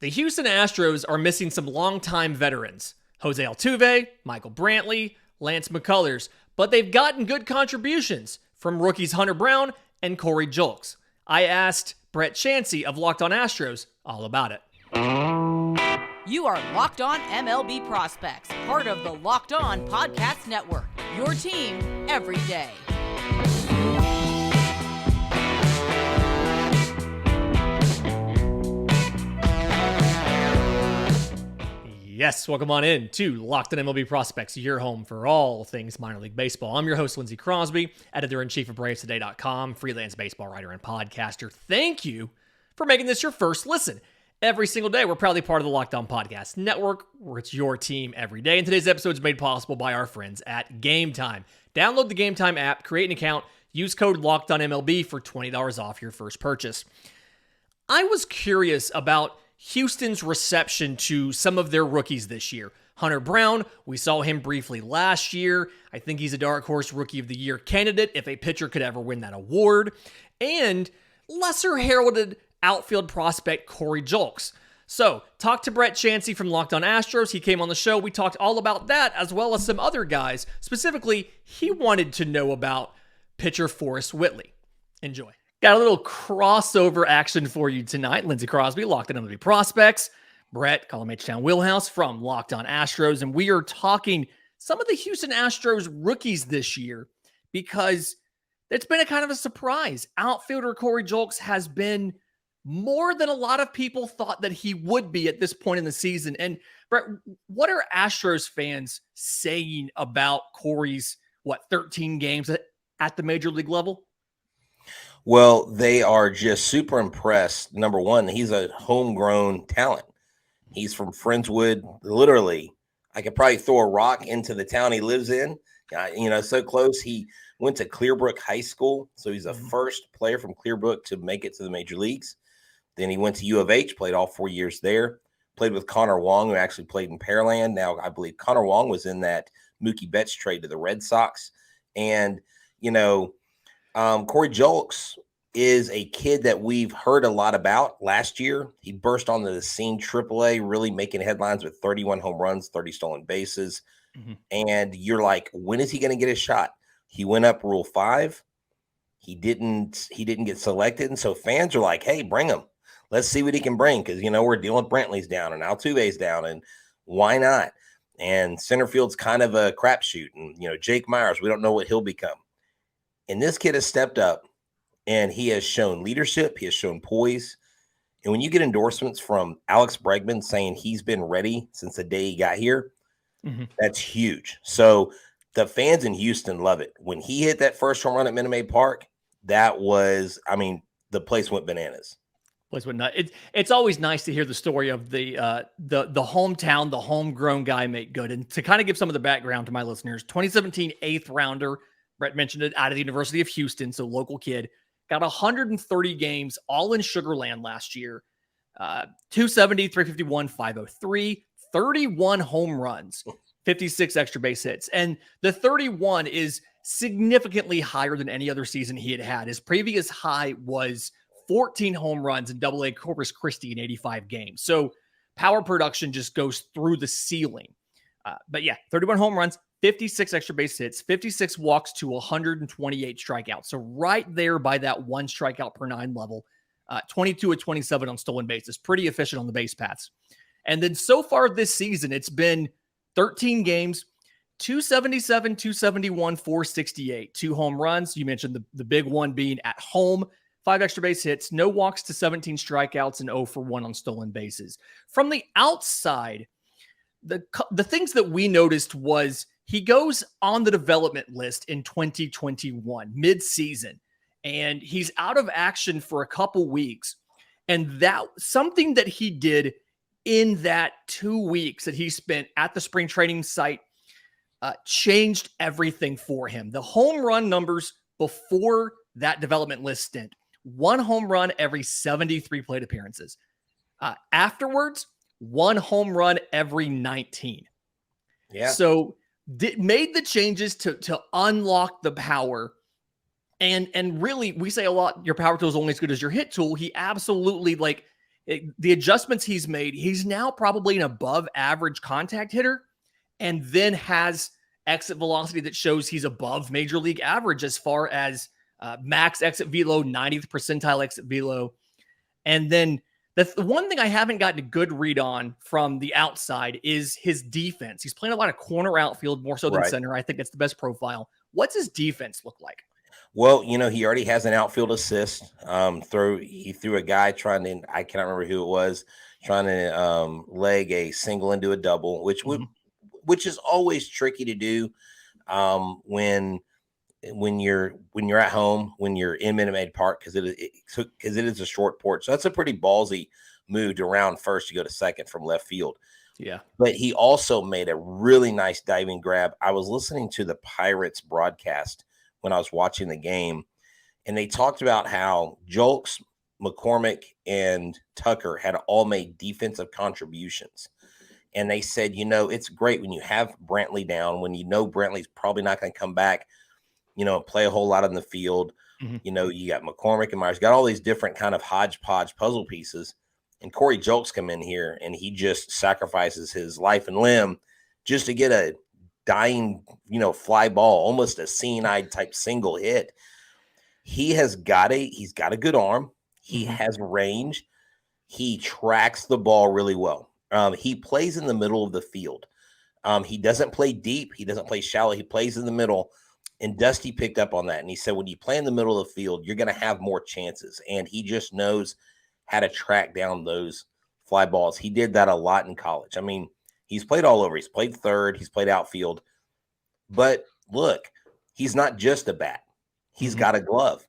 The Houston Astros are missing some longtime veterans, Jose Altuve, Michael Brantley, Lance McCullers, but they've gotten good contributions from rookies Hunter Brown and Corey Julks. I asked Brett Chancey of Locked On Astros all about it. You are Locked On MLB Prospects, part of the Locked On Podcast Network, your team every day. Yes, welcome on in to Locked On MLB Prospects, your home for all things minor league baseball. I'm your host, Lindsay Crosby, editor-in-chief of BravesToday.com, freelance baseball writer and podcaster. Thank you for making this your first listen. Every single day, we're proudly part of the Locked On Podcast Network, where it's your team every day. And today's episode is made possible by our friends at Game Time. Download the Game Time app, create an account, use code LOCKEDONMLB for $20 off your first purchase. I was curious about Houston's reception to some of their rookies this year. Hunter Brown, we saw him briefly last year. I think he's a dark horse Rookie of the Year candidate if a pitcher could ever win that award. And lesser heralded outfield prospect Corey Julks. So, talked to Brett Chancey from Locked On Astros. He came on the show. We talked all about that as well as some other guys. Specifically, he wanted to know about pitcher Forrest Whitley. Enjoy. Got a little crossover action for you tonight. Lindsay Crosby, Locked On MLB Prospects. Brett, call him H-Town Wheelhouse from Locked On Astros. And we are talking some of the Houston Astros rookies this year because it's been a kind of a surprise. Outfielder Corey Julks has been more than a lot of people thought that he would be at this point in the season. And Brett, what are Astros fans saying about Corey's, 13 games at the major league level? Well, they are just super impressed. Number one, he's a homegrown talent. He's from Friendswood. Literally, I could probably throw a rock into the town he lives in. So close. He went to Clearbrook High School, so he's the first player from Clearbrook to make it to the major leagues. Then he went to U of H, played all 4 years there. Played with Connor Wong, who actually played in Pearland. Now, I believe Connor Wong was in that Mookie Betts trade to the Red Sox. And, Corey Julks is a kid that we've heard a lot about. Last year, he burst onto the scene, AAA, really making headlines with 31 home runs, 30 stolen bases. Mm-hmm. And you're like, when is he going to get his shot? He went up Rule 5. He didn't get selected. And so fans are like, hey, bring him. Let's see what he can bring. Because, we're dealing with Brantley's down and Altuve's down. And why not? And center field's kind of a crapshoot. And, Jake Myers, we don't know what he'll become. And this kid has stepped up, and he has shown leadership. He has shown poise. And when you get endorsements from Alex Bregman saying he's been ready since the day he got here, that's huge. So the fans in Houston love it. When he hit that first home run at Minute Maid Park, that was, the place went bananas. Place went nuts. It's always nice to hear the story of the hometown, the homegrown guy make good. And to kind of give some of the background to my listeners, 2017 eighth rounder, Brett mentioned it, out of the University of Houston, so local kid, got 130 games, all in Sugar Land last year. 270, 351, 503, 31 home runs, 56 extra base hits. And the 31 is significantly higher than any other season he had. His previous high was 14 home runs in AA Corpus Christi in 85 games. So power production just goes through the ceiling. But yeah, 31 home runs, 56 extra base hits, 56 walks to 128 strikeouts. So right there by that 1 strikeout per 9 level, 22 of 27 on stolen bases. Pretty efficient on the base paths. And then so far this season, it's been 13 games, 277, 271, 468, 2 home runs. You mentioned the big one being at home, 5 extra base hits, no walks to 17 strikeouts, and 0 for 1 on stolen bases. From the outside, the things that we noticed was he goes on the development list in 2021, mid-season, and he's out of action for a couple weeks. And that something that he did in that 2 weeks that he spent at the spring training site changed everything for him. The home run numbers before that development list stint, 1 home run every 73 plate appearances. Afterwards, 1 home run every 19. Yeah. So made the changes to unlock the power. And really, we say a lot, your power tool is only as good as your hit tool. He absolutely the adjustments he's made, he's now probably an above average contact hitter, and then has exit velocity that shows he's above major league average as far as max exit velo, 90th percentile exit velo. And then the one thing I haven't gotten a good read on from the outside is his defense. He's playing a lot of corner outfield, more so than center. I think that's the best profile. What's his defense look like? Well, he already has an outfield assist. He threw a guy trying to, I cannot remember who it was, trying to leg a single into a double, which is always tricky to do when you're at home, when you're in Minute Maid Park, because it is a short porch. So that's a pretty ballsy move to round first to go to second from left field. Yeah. But he also made a really nice diving grab. I was listening to the Pirates broadcast when I was watching the game, and they talked about how Julks, McCormick, and Tucker had all made defensive contributions. And they said, it's great when you have Brantley down, when Brantley's probably not going to come back, and play a whole lot on the field. Mm-hmm. You got McCormick and Myers, got all these different kind of hodgepodge puzzle pieces. And Corey Julks come in here, and he just sacrifices his life and limb just to get a dying, fly ball, almost a seeing-eyed type single hit. He's got a good arm. He has range. He tracks the ball really well. He plays in the middle of the field. He doesn't play deep. He doesn't play shallow. He plays in the middle. And Dusty picked up on that. And he said, when you play in the middle of the field, you're going to have more chances. And he just knows how to track down those fly balls. He did that a lot in college. I mean, he's played all over. He's played third. He's played outfield. But look, he's not just a bat. He's got a glove.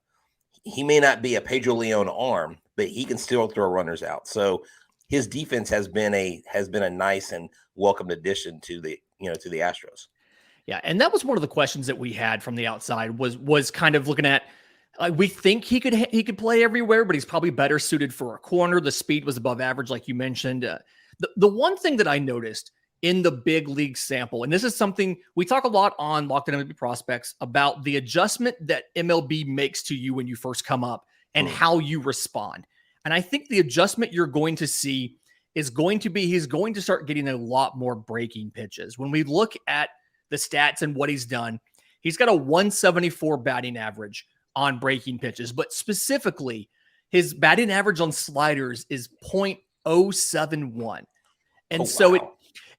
He may not be a Pedro Leon arm, but he can still throw runners out. So his defense has been a nice and welcomed addition to the Astros. Yeah, and that was one of the questions that we had from the outside was kind of looking at, we think he could play everywhere, but he's probably better suited for a corner. The speed was above average, like you mentioned. The one thing that I noticed in the big league sample, and this is something we talk a lot on Locked On MLB Prospects about, the adjustment that MLB makes to you when you first come up and how you respond. And I think the adjustment you're going to see is going to be, he's going to start getting a lot more breaking pitches. When we look at the stats and what he's done, he's got a 174 batting average on breaking pitches, but specifically his batting average on sliders is .071. And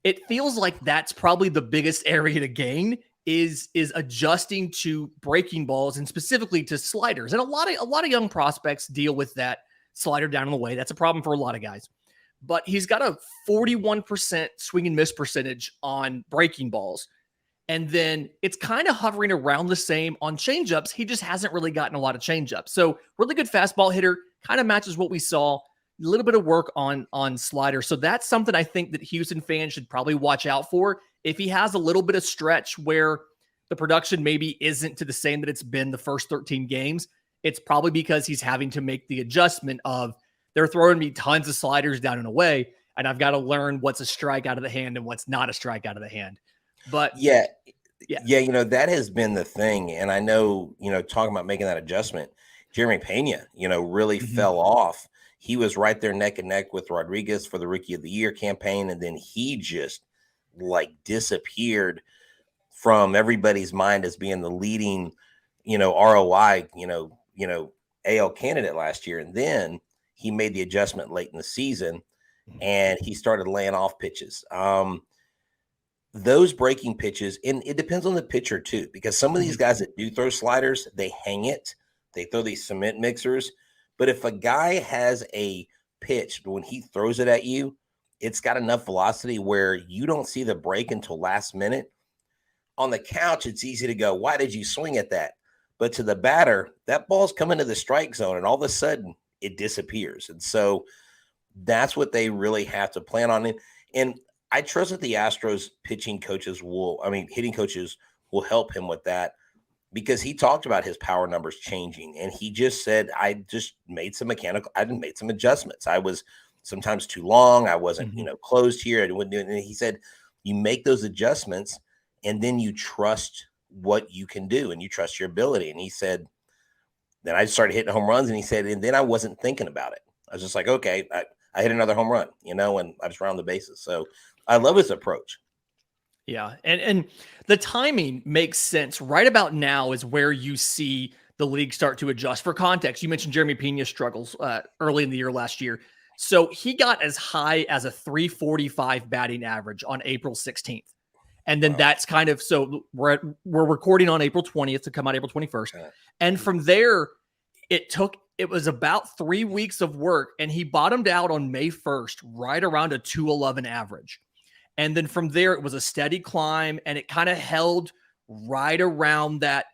it feels like that's probably the biggest area to gain is adjusting to breaking balls and specifically to sliders. And a lot of young prospects deal with that slider down in the way. That's a problem for a lot of guys. But he's got a 41% swing and miss percentage on breaking balls. And then it's kind of hovering around the same on changeups. He just hasn't really gotten a lot of changeups. So really good fastball hitter, kind of matches what we saw. A little bit of work on slider. So that's something I think that Houston fans should probably watch out for. If he has a little bit of stretch where the production maybe isn't to the same that it's been the first 13 games, it's probably because he's having to make the adjustment of, they're throwing me tons of sliders down and away, and I've got to learn what's a strike out of the hand and what's not a strike out of the hand. But yeah, that has been the thing. And I know, talking about making that adjustment, Jeremy Pena, really fell off. He was right there neck and neck with Rodriguez for the Rookie of the Year campaign. And then he just disappeared from everybody's mind as being the leading, ROI, AL candidate last year. And then he made the adjustment late in the season and he started laying off pitches. Those breaking pitches, and it depends on the pitcher too, because some of these guys that do throw sliders, they hang it. They throw these cement mixers. But if a guy has a pitch, when he throws it at you, it's got enough velocity where you don't see the break until last minute. On the couch, it's easy to go, why did you swing at that? But to the batter, that ball's coming to the strike zone, and all of a sudden it disappears. And so that's what they really have to plan on. And I trust that the Astros hitting coaches will help him with that, because he talked about his power numbers changing. And he just said, I made some adjustments. I was sometimes too long. I wasn't, closed here. I wouldn't do it. And he said, you make those adjustments and then you trust what you can do and you trust your ability. And he said, then I started hitting home runs, and he said, and then I wasn't thinking about it. I was just like, okay, I hit another home run, and I just round the bases. So I love his approach. Yeah. And the timing makes sense. Right about now is where you see the league start to adjust. For context, you mentioned Jeremy Pena's struggles early in the year last year. So he got as high as a 345 batting average on April 16th. And then that's kind of, so we're recording on April 20th to come out April 21st. And from there, it was about 3 weeks of work, and he bottomed out on May 1st, right around a 211 average. And then from there, it was a steady climb, and it kind of held right around that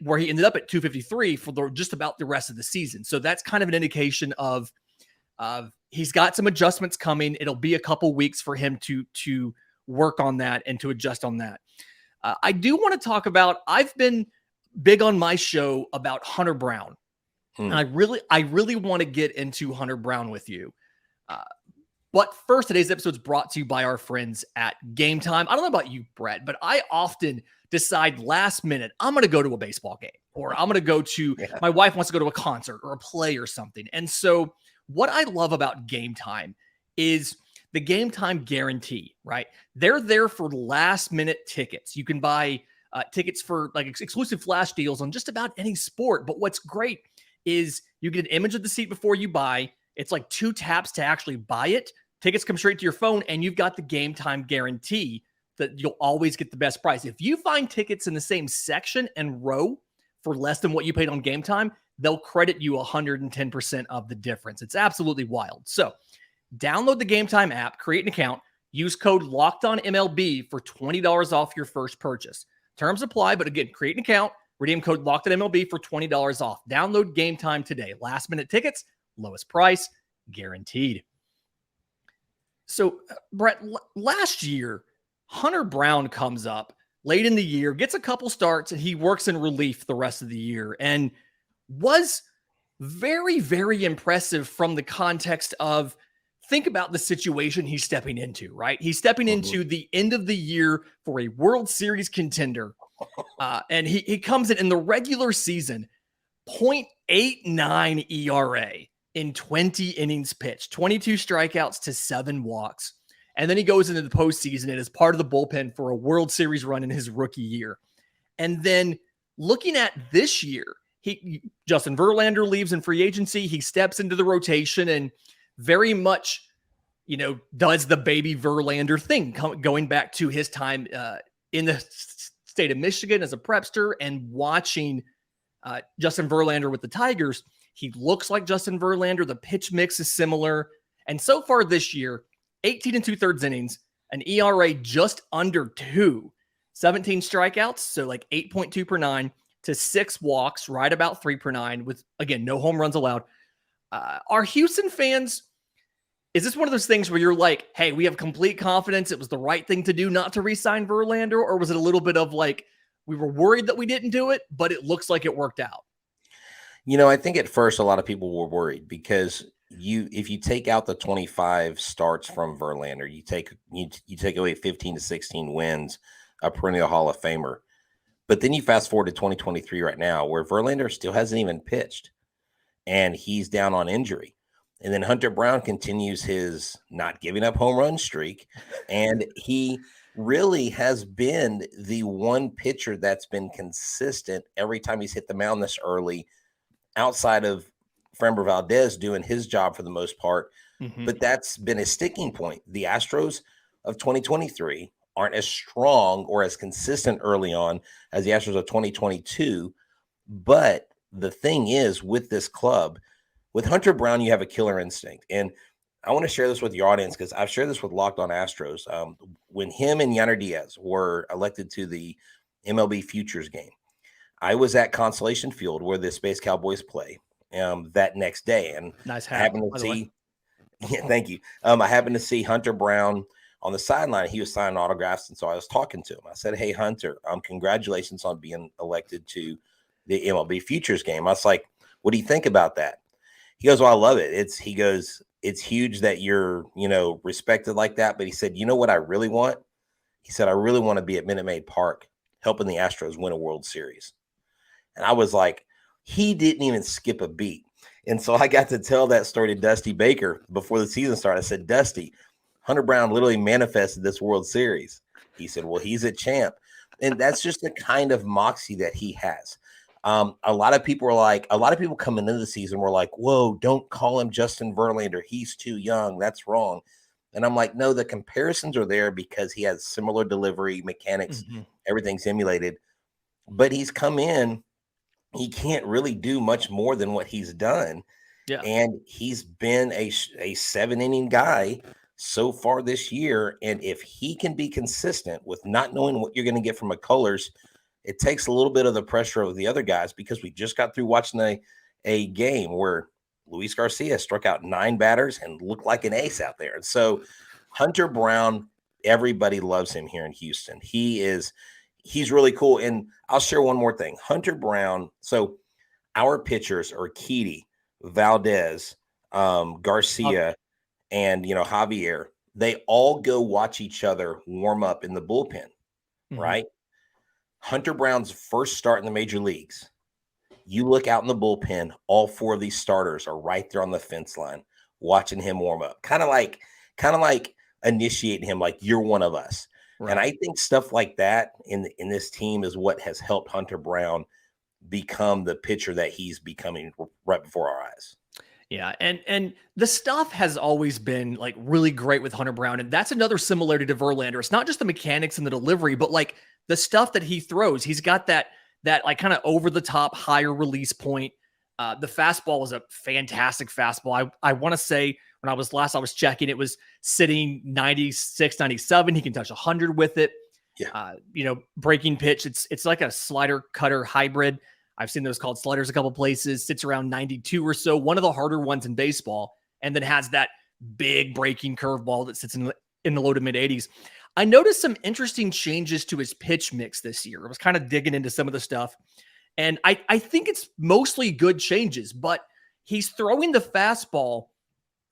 where he ended up at 253 for just about the rest of the season. So that's kind of an indication of he's got some adjustments coming. It'll be a couple weeks for him to work on that and to adjust on that. I do want to talk about, I've been big on my show about Hunter Brown. And I really want to get into Hunter Brown with you. But first, today's episode is brought to you by our friends at Game Time. I don't know about you, Brett, but I often decide last minute, I'm going to go to a baseball game, or I'm going to go to, my wife wants to go to a concert or a play or something. And so what I love about Game Time is the Game Time guarantee, right? They're there for last minute tickets. You can buy tickets for like exclusive flash deals on just about any sport. But what's great is you get an image of the seat before you buy. It's like 2 taps to actually buy it. Tickets come straight to your phone, and you've got the Game Time guarantee that you'll always get the best price. If you find tickets in the same section and row for less than what you paid on Game Time, they'll credit you 110% of the difference. It's absolutely wild. So download the Game Time app, create an account, use code LOCKEDONMLB for $20 off your first purchase. Terms apply, but again, create an account, redeem code LOCKEDONMLB for $20 off. Download Game Time today. Last minute tickets, lowest price, guaranteed. So, Brett, last year, Hunter Brown comes up late in the year, gets a couple starts, and he works in relief the rest of the year, and was very, very impressive from the context of, think about the situation he's stepping into, right? He's stepping into the end of the year for a World Series contender, and he comes in the regular season, 0.89 ERA. In 20 innings pitched, 22 strikeouts to 7 walks. And then he goes into the postseason and is part of the bullpen for a World Series run in his rookie year. And then looking at this year, Justin Verlander leaves in free agency. He steps into the rotation and very much, does the baby Verlander thing, going back to his time in the state of Michigan as a prepster and watching Justin Verlander with the Tigers. He looks like Justin Verlander. The pitch mix is similar. And so far this year, 18 2/3 innings, an ERA just under 2, 17 strikeouts, so like 8.2 per 9 to 6 walks, right about 3 per 9 with, again, no home runs allowed. Are Houston fans, is this one of those things where you're like, hey, we have complete confidence it was the right thing to do not to re-sign Verlander? Or was it a little bit of like, we were worried that we didn't do it, but it looks like it worked out? I think at first a lot of people were worried because if you take out the 25 starts from Verlander, you take away 15 to 16 wins, a perennial Hall of Famer. But then you fast forward to 2023 right now, where Verlander still hasn't even pitched, and he's down on injury. And then Hunter Brown continues his not giving up home run streak, and he really has been the one pitcher that's been consistent every time he's hit the mound this early, outside of Framber Valdez doing his job for the most part. But that's been a sticking point. The Astros of 2023 aren't as strong or as consistent early on as the Astros of 2022. But the thing is, with this club, with Hunter Brown, you have a killer instinct. And I want to share this with your audience because I've shared this with Locked On Astros. When him and Yanner Diaz were elected to the MLB Futures game, I was at Constellation Field where the Space Cowboys play that next day. And nice hat, I happened to see, thank you. I happened to see Hunter Brown on the sideline. He was signing autographs. And so I was talking to him. I said, hey, Hunter, congratulations on being elected to the MLB Futures game. I was like, what do you think about that? He goes, well, I love it. It's huge that you're, respected like that. But he said, you know what I really want? He said, I really want to be at Minute Maid Park helping the Astros win a World Series. And I was like, he didn't even skip a beat. And so I got to tell that story to Dusty Baker before the season started. I said, Dusty, Hunter Brown literally manifested this World Series. He said, well, he's a champ. And that's just the kind of moxie that he has. A lot of people coming into the season were like, whoa, don't call him Justin Verlander. He's too young. That's wrong. And I'm like, no, the comparisons are there because he has similar delivery mechanics. Everything's emulated. But he's come in. He can't really do much more than what he's done. Yeah. And he's been a 7-inning guy so far this year. And if he can be consistent with not knowing what you're going to get from McCullers, it takes a little bit of the pressure of the other guys, because we just got through watching a game where Luis Garcia struck out 9 batters and looked like an ace out there. And so Hunter Brown, everybody loves him here in Houston. He's really cool. And I'll share one more thing. Hunter Brown. So our pitchers are Keedy, Valdez, Garcia, and, Javier. They all go watch each other warm up in the bullpen, right? Hunter Brown's first start in the major leagues. You look out in the bullpen, all 4 of these starters are right there on the fence line watching him warm up. Kind of like initiating him like you're one of us. Right. And I think stuff like that in this team is what has helped Hunter Brown become the pitcher that he's becoming right before our eyes. Yeah, and the stuff has always been like really great with Hunter Brown, and that's another similarity to Verlander. It's not just the mechanics and the delivery, but like the stuff that he throws. He's got that like kind of over the top higher release point. The fastball is a fantastic fastball. I want to say when I was checking, it was sitting 96, 97. He can touch 100 with it. Yeah. Breaking pitch. It's like a slider cutter hybrid. I've seen those called sliders a couple places. Sits around 92 or so. One of the harder ones in baseball, and then has that big breaking curveball that sits in the low to mid 80s. I noticed some interesting changes to his pitch mix this year. I was kind of digging into some of the stuff, and I think it's mostly good changes, but he's throwing the fastball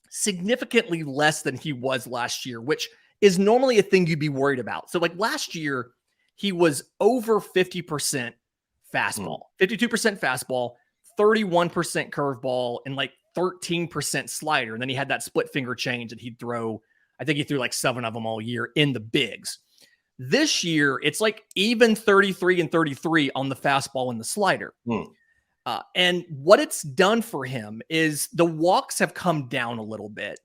significantly less than he was last year, which is normally a thing you'd be worried about. So like last year, he was over 50% fastball, 52% fastball, 31% curveball, and like 13% slider. And then he had that split finger change that he'd throw. I think he threw like 7 of them all year in the bigs. This year, it's like even 33 and 33 on the fastball and the slider. And what it's done for him is the walks have come down a little bit.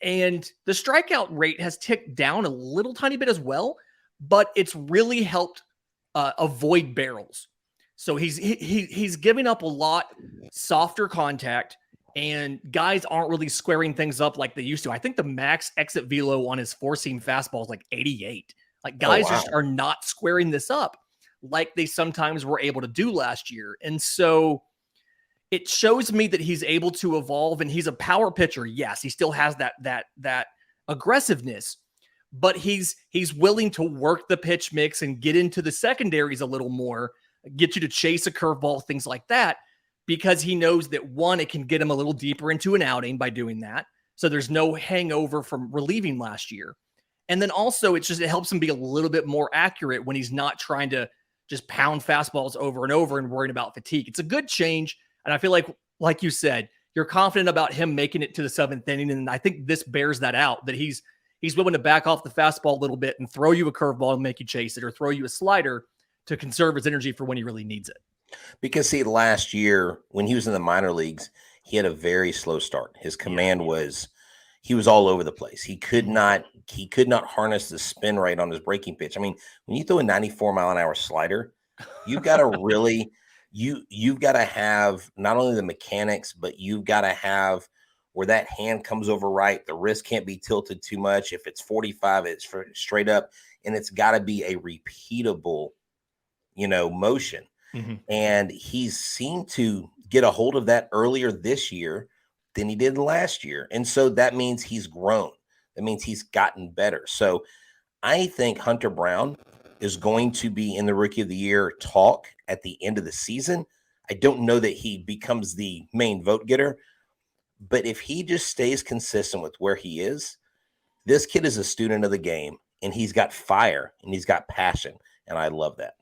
And the strikeout rate has ticked down a little tiny bit as well, but it's really helped avoid barrels. So he's giving up a lot softer contact, and guys aren't really squaring things up like they used to. I think the max exit velo on his 4-seam fastball is like 88. Like guys just are not squaring this up like they sometimes were able to do last year. And so it shows me that he's able to evolve, and he's a power pitcher. Yes, he still has that aggressiveness, but he's willing to work the pitch mix and get into the secondaries a little more, get you to chase a curveball, things like that, because he knows that, one, it can get him a little deeper into an outing by doing that. So there's no hangover from relieving last year. And then also it helps him be a little bit more accurate when he's not trying to just pound fastballs over and over and worrying about fatigue. It's a good change. And I feel like you said, you're confident about him making it to the 7th inning. And I think this bears that out, that he's willing to back off the fastball a little bit and throw you a curveball and make you chase it, or throw you a slider to conserve his energy for when he really needs it. Because see, last year when he was in the minor leagues, he had a very slow start. His command he was all over the place. He could not harness the spin rate on his breaking pitch. I mean, when you throw a 94-mile-an-hour slider, you've got to really you've got to have not only the mechanics, but you've got to have where that hand comes over right. The wrist can't be tilted too much. If it's 45, it's straight up, and it's got to be a repeatable, motion. And he's seemed to get a hold of that earlier this year than he did last year. And so that means he's grown. That means he's gotten better. So I think Hunter Brown is going to be in the Rookie of the Year talk at the end of the season. I don't know that he becomes the main vote getter, but if he just stays consistent with where he is, this kid is a student of the game, and he's got fire and he's got passion. And I love that.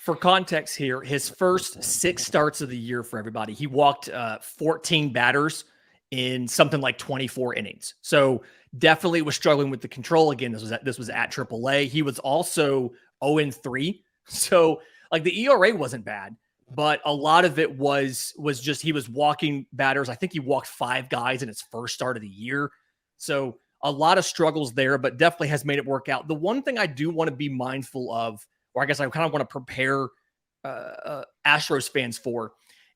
For context here, his first 6 starts of the year for everybody, he walked 14 batters in something like 24 innings. So definitely was struggling with the control. Again, this was at AAA. He was also 0-3. So like the ERA wasn't bad, but a lot of it was just he was walking batters. I think he walked 5 guys in his first start of the year. So a lot of struggles there, but definitely has made it work out. The one thing I do want to be mindful of, or I guess I kind of want to prepare Astros fans for,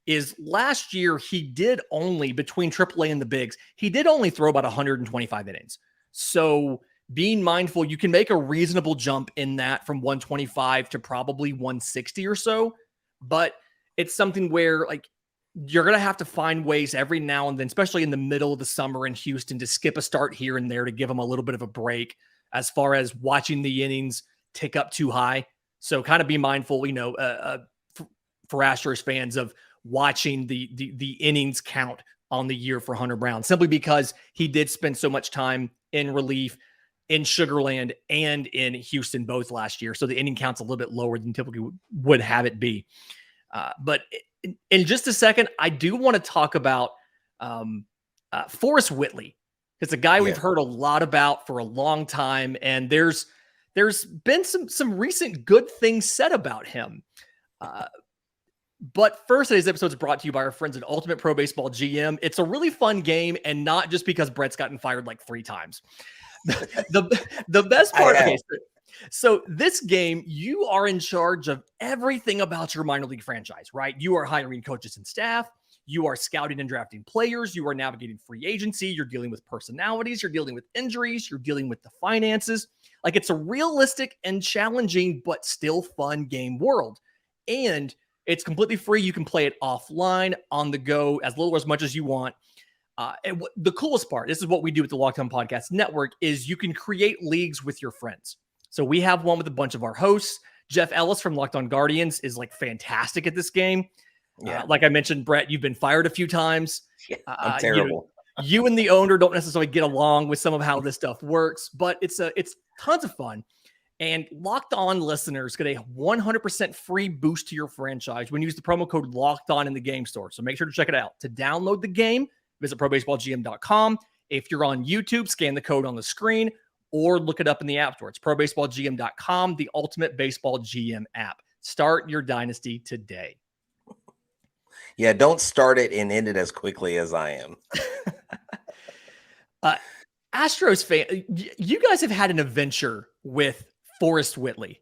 is last year he did only, between AAA and the bigs, he did only throw about 125 innings. So being mindful, you can make a reasonable jump in that from 125 to probably 160 or so, but it's something where like you're going to have to find ways every now and then, especially in the middle of the summer in Houston, to skip a start here and there to give them a little bit of a break as far as watching the innings tick up too high. So kind of be mindful, for Astros fans, of watching the innings count on the year for Hunter Brown, simply because he did spend so much time in relief in Sugar Land and in Houston both last year. So the inning count's a little bit lower than typically would have it be. But in just a second, I do want to talk about Forrest Whitley. It's a guy we've heard a lot about for a long time, and there's been some recent good things said about him. But first, today's episode is brought to you by our friends at Ultimate Pro Baseball GM. It's a really fun game, and not just because Brett's gotten fired like 3 times. The best part, okay, so this game, you are in charge of everything about your minor league franchise, right? You are hiring coaches and staff. You are scouting and drafting players. You are navigating free agency. You're dealing with personalities. You're dealing with injuries. You're dealing with the finances. Like, it's a realistic and challenging, but still fun game world. And it's completely free. You can play it offline, on the go, as little or as much as you want. And the coolest part, this is what we do with the Locked On Podcast Network, is you can create leagues with your friends. So we have one with a bunch of our hosts. Jeff Ellis from Locked On Guardians is like fantastic at this game. Yeah. Like I mentioned, Brett, you've been fired a few times. Yeah, I'm terrible. You and the owner don't necessarily get along with some of how this stuff works, but it's tons of fun. And Locked On listeners get a 100% free boost to your franchise when you use the promo code Locked On in the game store. So make sure to check it out. To download the game, visit probaseballgm.com. If you're on YouTube, scan the code on the screen or look it up in the App Store. It's probaseballgm.com, the ultimate baseball GM app. Start your dynasty today. Yeah, don't start it and end it as quickly as I am. Astros fan, you guys have had an adventure with Forrest Whitley.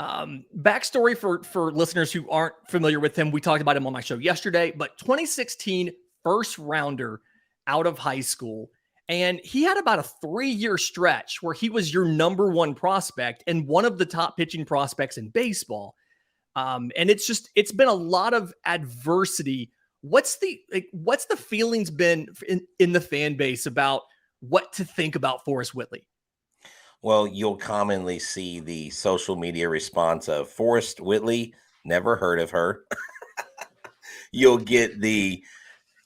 Backstory for listeners who aren't familiar with him. We talked about him on my show yesterday, but 2016 first rounder out of high school. And he had about a 3-year stretch where he was your number 1 prospect and one of the top pitching prospects in baseball. And it's been a lot of adversity. What's the feelings been in the fan base about what to think about Forrest Whitley? Well, you'll commonly see the social media response of Forrest Whitley, never heard of her. You'll get the,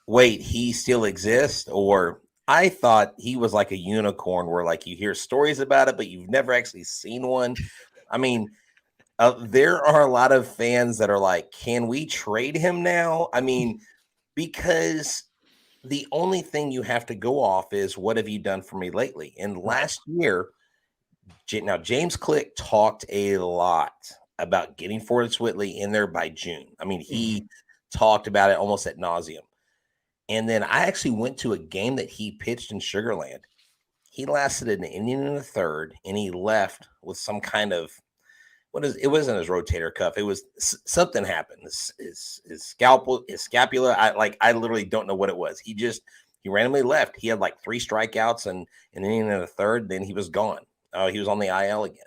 wait, he still exists? Or I thought he was like a unicorn where like you hear stories about it, but you've never actually seen one. I mean, there are a lot of fans that are like, can we trade him now? I mean, because the only thing you have to go off is what have you done for me lately? And last year, now James Click talked a lot about getting Forrest Whitley in there by June. I mean, he talked about it almost ad nauseum. And then I actually went to a game that he pitched in Sugar Land. He lasted an inning and a third, and he left with some kind of, it wasn't his rotator cuff. It was something happened. His scapula. I literally don't know what it was. He randomly left. He had like 3 strikeouts and an inning and a third. Then he was gone. He was on the IL again.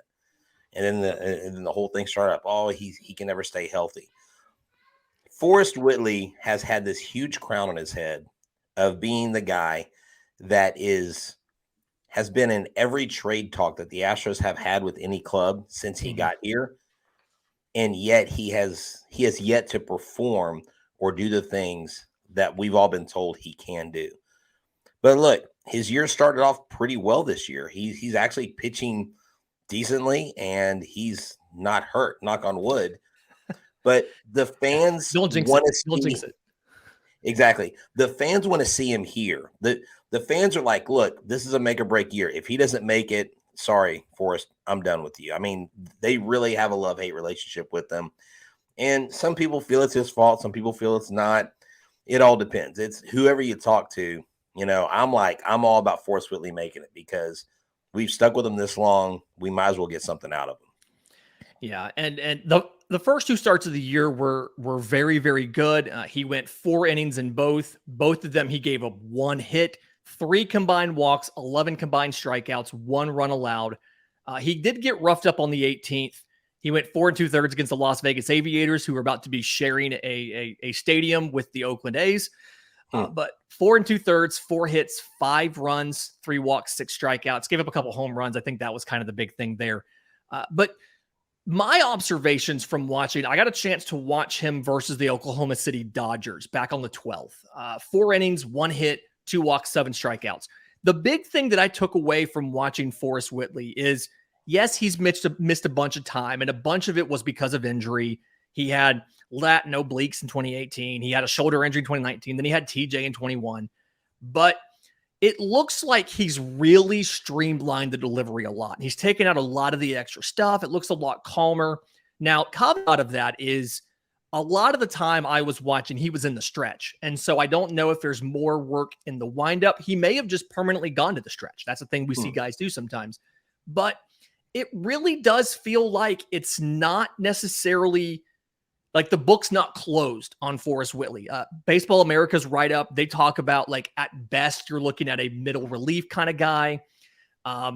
And then the whole thing started up. He can never stay healthy. Forrest Whitley has had this huge crown on his head of being the guy that has been in every trade talk that the Astros have had with any club since he got here. And yet he has yet to perform or do the things that we've all been told he can do. But look, his year started off pretty well this year. He's actually pitching decently, and he's not hurt, knock on wood. But the fans Don't jinx want it. to Don't see jinx it. exactly. The fans want to see him here. The fans are like, look, this is a make or break year. If he doesn't make it, sorry, Forrest, I'm done with you. I mean, they really have a love-hate relationship with them. And some people feel it's his fault. Some people feel it's not. It all depends. It's whoever you talk to. You know, I'm all about Forrest Whitley making it because we've stuck with him this long. We might as well get something out of him. Yeah, and the first two starts of the year were very, very good. He went 4 innings in both. Both of them, he gave up 1 hit, 3 combined walks, 11 combined strikeouts, 1 run allowed. He did get roughed up on the 18th. He went 4 2/3 against the Las Vegas Aviators, who were about to be sharing a stadium with the Oakland A's. But 4 2/3, 4 hits, 5 runs, 3 walks, 6 strikeouts. Gave up a couple home runs. I think that was kind of the big thing there. But my observations from watching, I got a chance to watch him versus the Oklahoma City Dodgers back on the 12th. 4 innings, 1 hit, 2 walks, 7 strikeouts. The big thing that I took away from watching Forrest Whitley is, yes, he's missed a bunch of time, and a bunch of it was because of injury. He had lat and obliques in 2018. He had a shoulder injury in 2019. Then he had TJ in 21. But it looks like he's really streamlined the delivery a lot. He's taken out a lot of the extra stuff. It looks a lot calmer. Now, caveat of that is a lot of the time I was watching, he was in the stretch. And so I don't know if there's more work in the windup. He may have just permanently gone to the stretch. That's a thing we see guys do sometimes. But it really does feel like it's not necessarily like the book's not closed on Forrest Whitley. Baseball America's write-up, they talk about like at best you're looking at a middle relief kind of guy.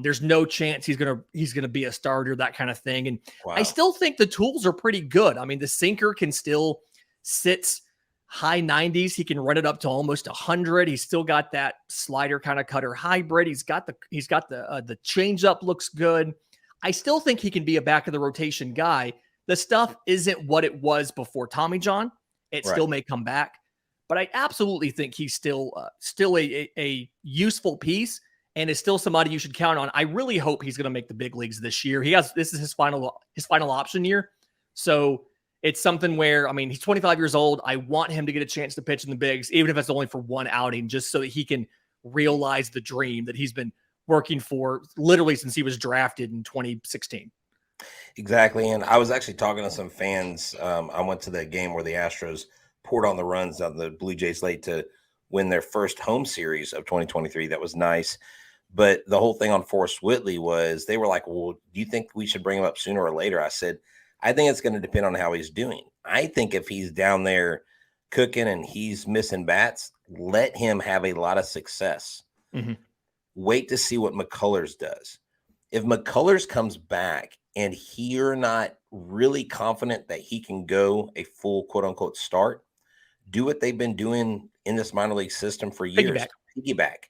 There's no chance he's gonna be a starter, that kind of thing. And Wow. I still think the tools are pretty good. I mean, the sinker can still sits high 90s. He can run it up to almost 100. He's still got that slider kind of cutter hybrid. He's got the changeup looks good. I still think he can be a back of the rotation guy. The stuff isn't what it was before Tommy John. It Right. still may come back, but I absolutely think he's still a useful piece and is still somebody you should count on. I really hope he's going to make the big leagues this year. This is his final option year. So it's something where, I mean, he's 25 years old. I want him to get a chance to pitch in the bigs, even if it's only for 1 outing, just so that he can realize the dream that he's been working for literally since he was drafted in 2016. Exactly. And I was actually talking to some fans. I went to the game where the Astros poured on the runs on the Blue Jays late to win their first home series of 2023. That was nice. But the whole thing on Forrest Whitley was they were like, well, do you think we should bring him up sooner or later? I said, I think it's going to depend on how he's doing. I think if he's down there cooking and he's missing bats, let him have a lot of success. Mm-hmm. Wait to see what McCullers does. If McCullers comes back and you're not really confident that he can go a full quote unquote start, do what they've been doing in this minor league system for years. Piggyback,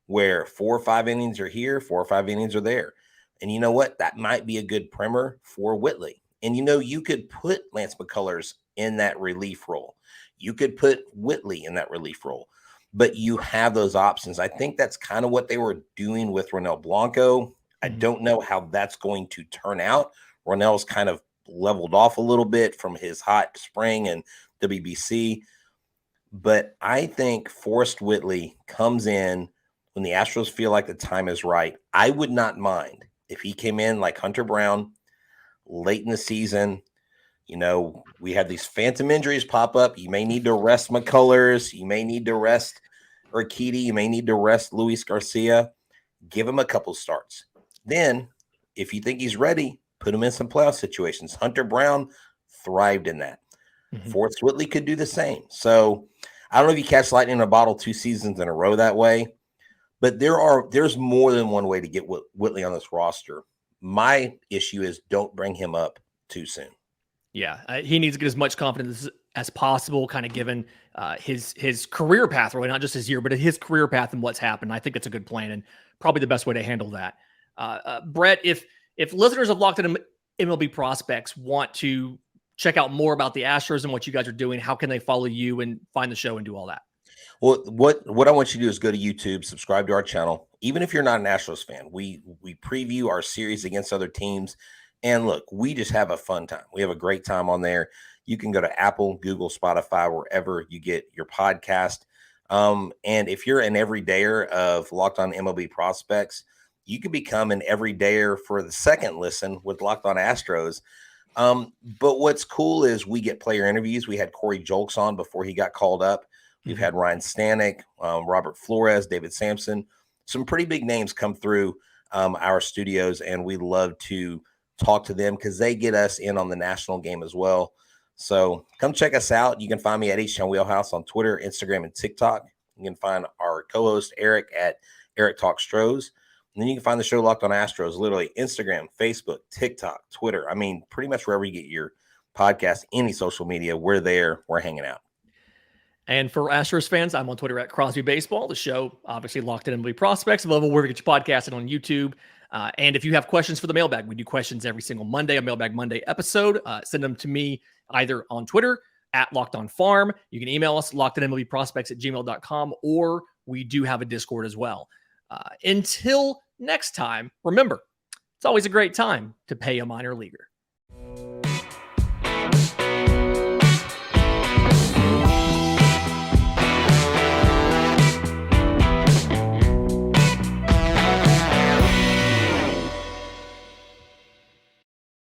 where 4 or 5 innings are here, 4 or 5 innings are there. And you know what? That might be a good primer for Whitley. And you could put Lance McCullers in that relief role. You could put Whitley in that relief role. But you have those options. I think that's kind of what they were doing with Ronel Blanco. I don't know how that's going to turn out. Ronel's kind of leveled off a little bit from his hot spring and WBC. But I think Forrest Whitley comes in when the Astros feel like the time is right. I would not mind if he came in like Hunter Brown late in the season. We have these phantom injuries pop up. You may need to rest McCullers. You may need to rest Urquidy. You may need to rest Luis Garcia. Give him a couple starts. Then, if you think he's ready, put him in some playoff situations. Hunter Brown thrived in that. Mm-hmm. Forrest Whitley could do the same. So, I don't know if you catch lightning in a bottle 2 seasons in a row that way, but there's more than one way to get Whitley on this roster. My issue is don't bring him up too soon. Yeah, he needs to get as much confidence as possible, kind of given his career path, really, not just his year, but his career path and what's happened. I think it's a good plan and probably the best way to handle that. Brett, if listeners of Locked On MLB Prospects want to check out more about the Astros and what you guys are doing, how can they follow you and find the show and do all that? Well, what I want you to do is go to YouTube, subscribe to our channel. Even if you're not an Astros fan, we preview our series against other teams. And look, we just have a fun time. We have a great time on there. You can go to Apple, Google, Spotify, wherever you get your podcast. And if you're an everydayer of Locked On MLB Prospects, you can become an everydayer for the second listen with Locked On Astros. But what's cool is we get player interviews. We had Corey Julks on before he got called up. We've had Ryan Stanek, Robert Flores, David Sampson, some pretty big names come through our studios, and we love to talk to them because they get us in on the national game as well. So come check us out. You can find me at H-Town Wheelhouse on Twitter, Instagram, and TikTok. You can find our co-host Eric at Eric Talk Stros. And then you can find the show Locked On Astros, literally Instagram, Facebook, TikTok, Twitter. I mean, pretty much wherever you get your podcast, any social media, we're there. We're hanging out. And for Astros fans, I'm on Twitter at Crosby Baseball. The show, obviously, Locked On MLB Prospects, available wherever you get your podcast and on YouTube. And if you have questions for the mailbag, we do questions every single Monday, a Mailbag Monday episode. Send them to me either on Twitter at Locked On Farm. You can email us, lockedonmlbprospects@gmail.com, or we do have a Discord as well. Until next time, remember, it's always a great time to pay a minor leaguer.